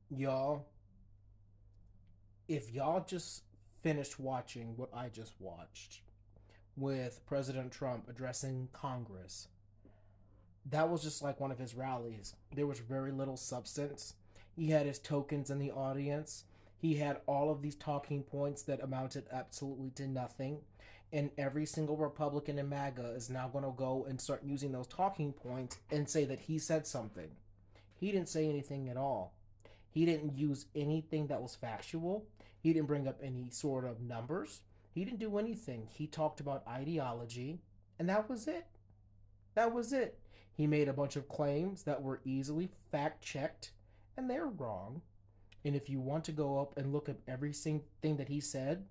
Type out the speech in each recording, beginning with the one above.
Y'all, if y'all just finished watching what I just watched with President Trump addressing Congress, that was just like one of his rallies. There was very little substance. He had his tokens in the audience. He had all of these talking points that amounted absolutely to nothing. And every single Republican in MAGA is now going to go and start using those talking points and say that he said something. He didn't say anything at all. He didn't use anything that was factual. He didn't bring up any sort of numbers. He didn't do anything. He talked about ideology, and that was it. That was it. He made a bunch of claims that were easily fact checked, and they're wrong. And if you want to go up and look at every single thing that he said,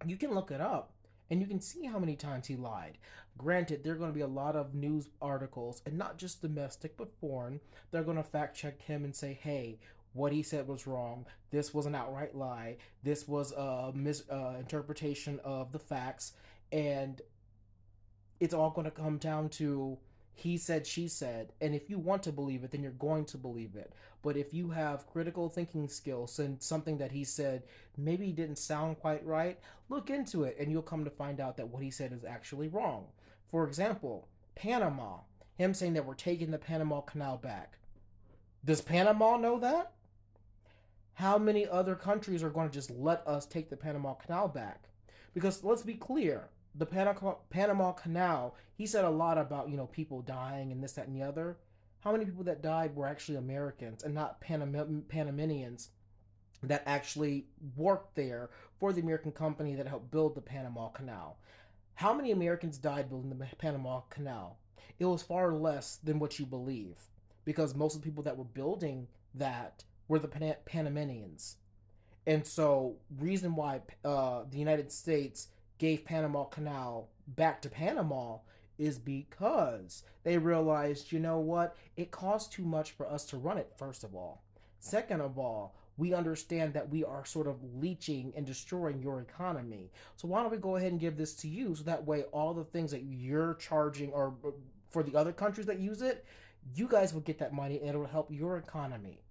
you can look it up and you can see how many times he lied. Granted, there are going to be a lot of news articles, and not just domestic but foreign. They're going to fact check him and say, hey, what he said was wrong. This was an outright lie. This was a misinterpretation of the facts. And it's all going to come down to he said, she said. And if you want to believe it, then you're going to believe it. But if you have critical thinking skills and something that he said maybe didn't sound quite right, look into it and you'll come to find out that what he said is actually wrong. For example, Panama, him saying that we're taking the Panama Canal back. Does Panama know that? How many other countries are going to just let us take the Panama Canal back? Because let's be clear, the Panama Canal, he said a lot about, people dying and this, that, and the other. How many people that died were actually Americans and not Panamanians that actually worked there for the American company that helped build the Panama Canal? How many Americans died building the Panama Canal? It was far less than what you believe because most of the people that were building that were the Panamanians. And so, reason why the United States gave Panama Canal back to Panama is because they realized, you know what, it costs too much for us to run it, first of all. Second of all, we understand that we are sort of leeching and destroying your economy. So why don't we go ahead and give this to you so that way all the things that you're charging or for the other countries that use it, you guys will get that money and it'll help your economy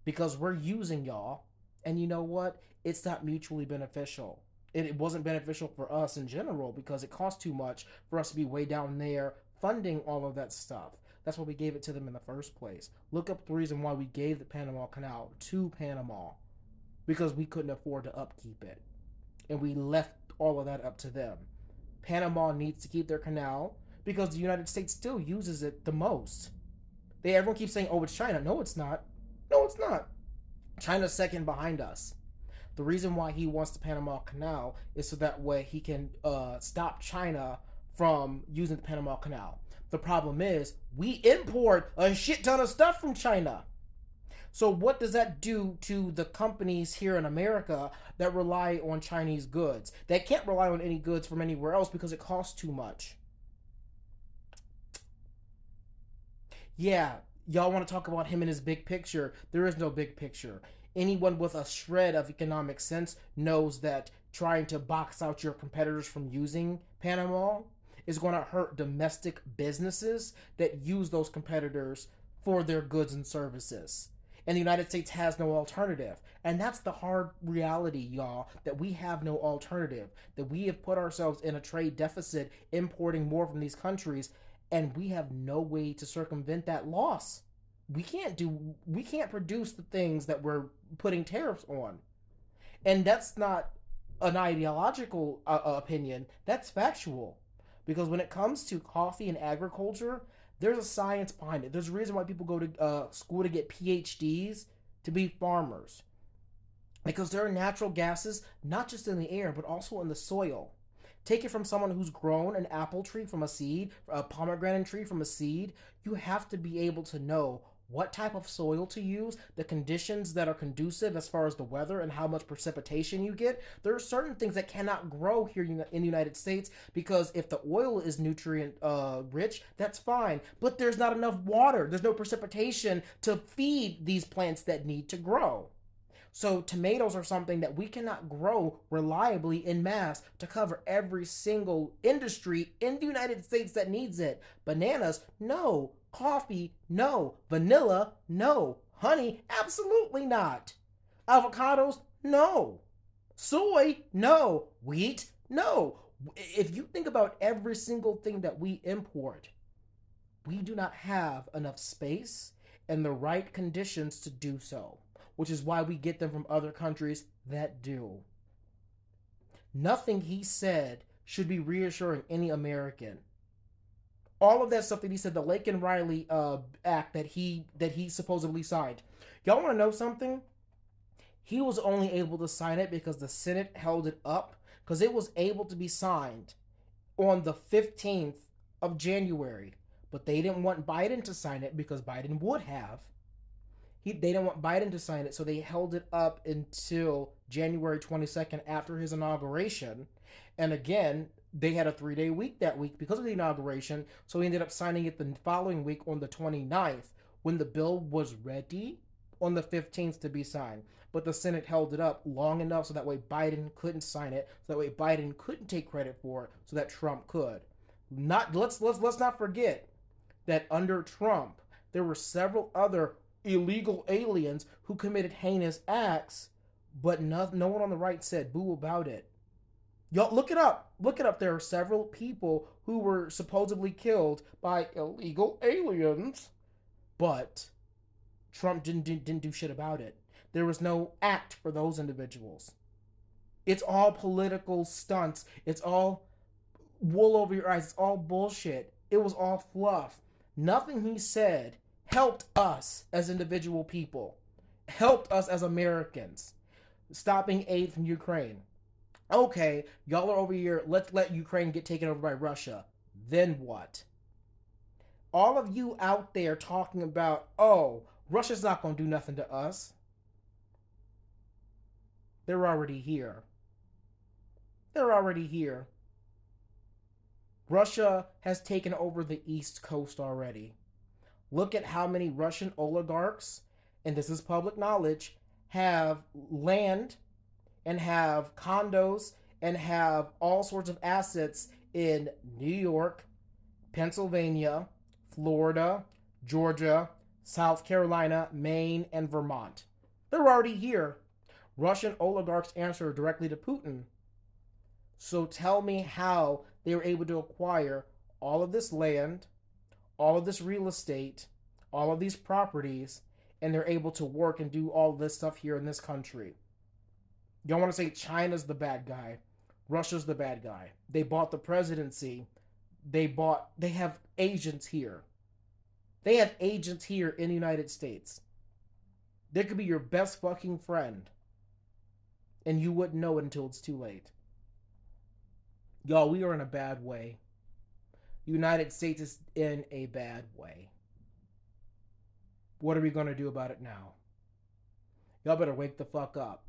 because we're using y'all. And you know what? It's not mutually beneficial. It wasn't beneficial for us in general because it cost too much for us to be way down there funding all of that stuff. That's why we gave it to them in the first place. Look up the reason why we gave the Panama Canal to Panama because we couldn't afford to upkeep it. And we left all of that up to them. Panama needs to keep their canal because the United States still uses it the most. Everyone keeps saying, "Oh, it's China." No, it's not. No, it's not. China's second behind us. The reason why he wants the Panama Canal is so that way he can stop China from using the Panama Canal. The problem is we import a shit ton of stuff from China. So what does that do to the companies here in America that rely on Chinese goods? They can't rely on any goods from anywhere else because it costs too much. Yeah, y'all want to talk about him and his big picture. There is no big picture. Anyone with a shred of economic sense knows that trying to box out your competitors from using Panama is going to hurt domestic businesses that use those competitors for their goods and services. And the United States has no alternative. And that's the hard reality, y'all, that we have no alternative. That we have put ourselves in a trade deficit importing more from these countries and we have no way to circumvent that loss. We can't produce the things that we're putting tariffs on. And that's not an ideological opinion, that's factual. Because when it comes to coffee and agriculture, there's a science behind it. There's a reason why people go to school to get PhDs to be farmers. Because there are natural gases not just in the air, but also in the soil. Take it from someone who's grown an apple tree from a seed, a pomegranate tree from a seed. You have to be able to know what type of soil to use, the conditions that are conducive as far as the weather and how much precipitation you get. There are certain things that cannot grow here in the United States because if the oil is nutrient rich, that's fine. But there's not enough water, there's no precipitation to feed these plants that need to grow. So tomatoes are something that we cannot grow reliably in mass to cover every single industry in the United States that needs it. Bananas, no. Coffee, no. Vanilla, no. Honey? Absolutely not. Avocados? No. Soy? No. Wheat? No. If you think about every single thing that we import, we do not have enough space and the right conditions to do so, which is why we get them from other countries that do. Nothing he said should be reassuring any American. All of that stuff that he said, the Laken Riley act that he supposedly signed. Y'all want to know something? He was only able to sign it because the Senate held it up because it was able to be signed on the 15th of January. But they didn't want Biden to sign it because Biden would have. They didn't want Biden to sign it, so they held it up until January 22nd after his inauguration. And again, they had a 3-day week that week because of the inauguration, so he ended up signing it the following week on the 29th when the bill was ready on the 15th to be signed. But the Senate held it up long enough so that way Biden couldn't sign it, so that way Biden couldn't take credit for it, so that Trump could. Not let's not forget that under Trump there were several other illegal aliens who committed heinous acts, but no one on the right said boo about it. Y'all look it up. Look it up. There are several people who were supposedly killed by illegal aliens, but Trump didn't do shit about it. There was no act for those individuals. It's all political stunts. It's all wool over your eyes. It's all bullshit. It was all fluff. Nothing he said helped us as individual people, helped us as Americans. Stopping aid from Ukraine. Okay, y'all are over here. Let's let Ukraine get taken over by Russia. Then what? All of you out there talking about, oh, Russia's not going to do nothing to us. They're already here. They're already here. Russia has taken over the East Coast already. Look at how many Russian oligarchs, and this is public knowledge, have land and have condos and have all sorts of assets in New York, Pennsylvania, Florida, Georgia, South Carolina, Maine, and Vermont. They're already here. Russian oligarchs answer directly to Putin. So tell me how they were able to acquire all of this land, all of this real estate, all of these properties, and they're able to work and do all this stuff here in this country. You don't want to say China's the bad guy. Russia's the bad guy. They bought the presidency. They have agents here. They have agents here in the United States. They could be your best fucking friend. And you wouldn't know it until it's too late. Y'all, we are in a bad way. The United States is in a bad way. What are we going to do about it now? Y'all better wake the fuck up.